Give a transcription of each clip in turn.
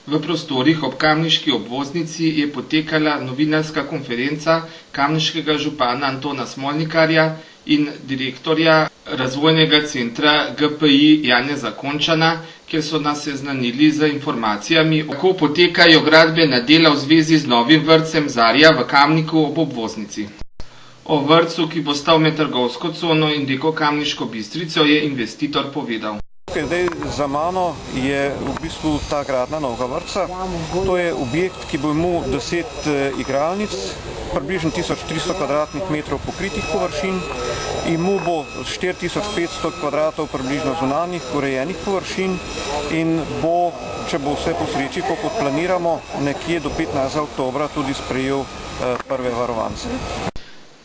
V prostorih ob kamniški obvoznici je potekala novinarska konferenca kamniškega župana Antona Smolnikarja in direktorja razvojnega centra GPI Janeza Končana, kjer so nas seznanili z informacijami, kako potekajo gradbena dela v zvezi z novim vrtcem Zarja v Kamniku ob obvoznici. O vrtcu, ki bo stal med trgovsko cono in Reko Kamniško Bistrico, je investitor povedal. Zdaj za mano je v bistvu ta gradnja novega vrtca. To je objekt, ki bo imel 10 igralnic, približno 1300 kvadratnih metrov pokritih površin, imel bo 4500 kvadratov približno zunanjih urejenih površin in bo, če bo vse po sreči, kot planiramo, nekje do 15. oktobra tudi sprejel prve varovance.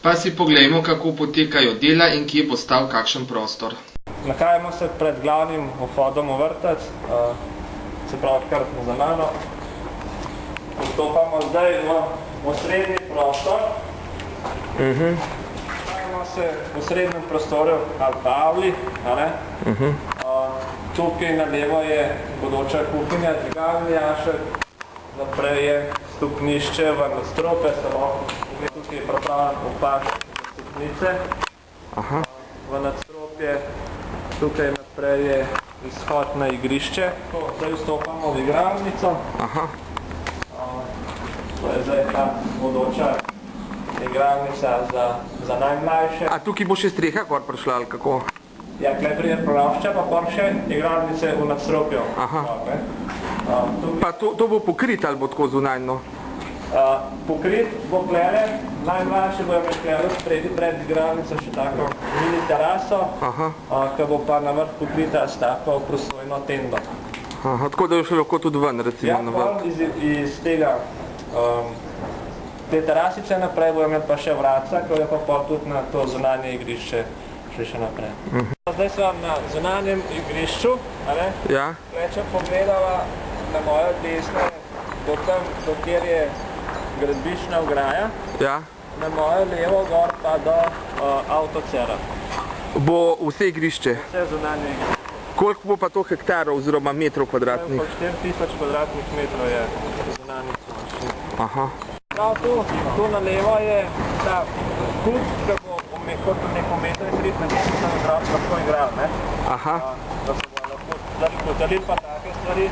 Pa si poglejmo, kako potekajo dela in kje bo stal kakšen prostor. Nahajamo se pred glavnim vhodom v vrtec, se pravi kar za mano. Vstopamo zdaj v srednji prostor. Nahajamo se v srednjem prostoru ali pa avli. Tukaj na levo je bodoča kuhinja, dvigalni jašek, naprej je stopnišče v nadstropje, samo tukaj je pripravljen upad za stopnice. V nadstropje. Tukaj naprej je izhod na igrišče. Zdaj vstopamo v igralnico. To je zdaj ta bodoča igralnica za najmlajše. A tukaj bo še streha gor prišla ali kako? Ja, tukaj prije plošča, pa pol še igralnice v nadstropju. Pa to bo pokrit ali bo tako zunajno? Pokrit bo klele, najmlajše bo imel klele spredi pred igralnico še tako mini teraso, ki bo pa na vrh pokrita s tako prosojno tendo. Tako da je še lahko tudi ven, recimo, na vrh. Ja, iz tega, te terasice naprej bo imel pa še vratca, ko je pa pol tudi na to zunanje igrišče še naprej. Zdaj sem na zunanjem igrišču, če pogledava na mojo desno, do tam, dokjer je gradbiščna ograja, na mojo levo gor pa do avtocera. Bo vse igrišče? Vse zunanje igrišče. Koliko bo pa to hektarov oziroma metrov kvadratnih? 4000 kvadratnih metrov je zunanje površine. Prav tu na levo je ta kup, ki bo kot neko meter krit, na tem se otroci lahko igral, da se bo lahko potalili pa take stvari.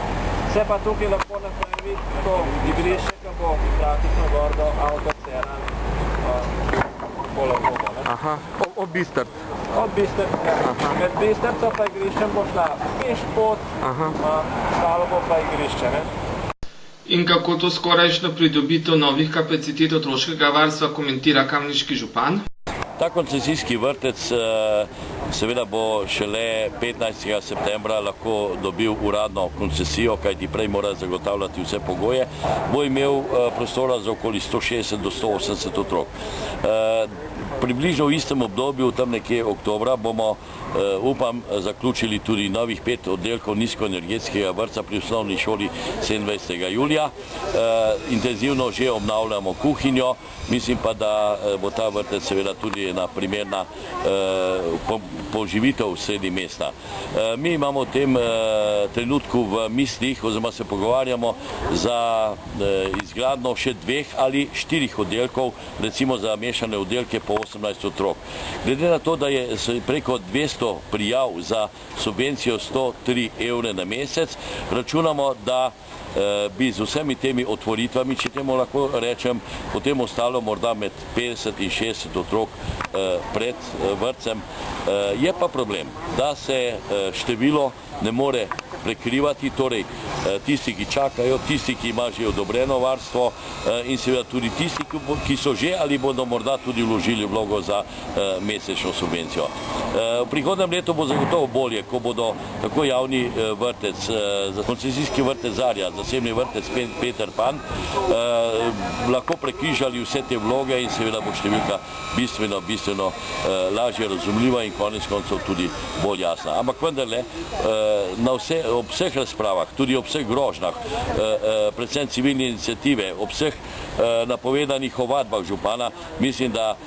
Se pa tukaj lahko napravi to igrišče, ki bo praktično gor do avtocera pola voda. Ob Bistrt? Od Bistrt, Med Bistrco pa igriščem bo šla peš pot, stalo bo pa igrišče. In kako to skorajšnjo pridobitev novih kapacitet otroškega varstva komentira kamniški župan? Ta koncesijski vrtec seveda bo šele 15. septembra lahko dobil uradno koncesijo, kajti prej mora zagotavljati vse pogoje. Bo imel prostora za okoli 160 do 180 otrok. Približno v istem obdobju, tam nekje oktobra, bomo, upam, zaključili tudi novih 5 oddelkov nizkoenergetskega vrtca pri osnovni šoli 27. julija. Intenzivno že obnavljamo kuhinjo, mislim pa, da bo ta vrtec seveda tudi ena primerna poživitev sredi mesta. Mi imamo v tem trenutku v mislih, oziroma se pogovarjamo za izgradnjo še 2 ali 4 oddelkov, recimo za mešane oddelke po 18 otrok. Glede na to, da je preko 200 prijav za subvencijo 103 evre na mesec, računamo, da bi z vsemi temi otvoritvami, če temu lahko rečem, potem ostalo morda med 50 in 60 otrok pred vrtcem. Je pa problem, da se število ne more prekrivati, torej tisti, ki čakajo, tisti, ki ima že odobreno varstvo in seveda tudi tisti, ki so že ali bodo morda tudi vložili vlogo za mesečno subvencijo. V prihodnem letu bo zagotovo bolje, ko bodo tako javni vrtec, koncesijski vrtec Zarja, zasebni vrtec Peter Pan, lahko prekrižali vse te vloge in seveda bo številka bistveno lažje razumljiva in konec koncev tudi bolj jasna. Ampak vendarle, ob vseh razpravah, tudi ob vseh grožnjah, predvsem civilne iniciative, ob vseh napovedanih ovadbah župana, mislim, da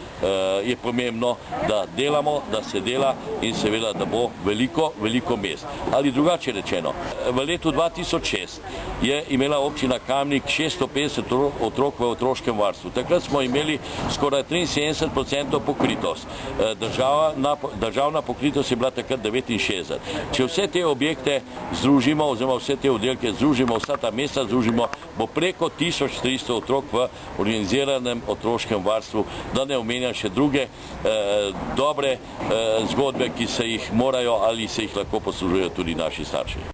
je pomembno, da delamo, da se dela in seveda, da bo veliko mest. Ali drugače rečeno, v letu 2006 je imela občina Kamnik 650 otrok v otroškem varstvu. Takrat smo imeli skoraj 73% pokritost. Državna pokritost je bila takrat 69. Če vse te objekte združimo, oziroma vse te oddelke združimo, vsa ta mesta združimo, bo preko 1300 otrok v organiziranem otroškem varstvu, da ne omenjam še druge dobre zgodbe, ki se jih morajo ali se jih lahko poslužujejo tudi naši starši.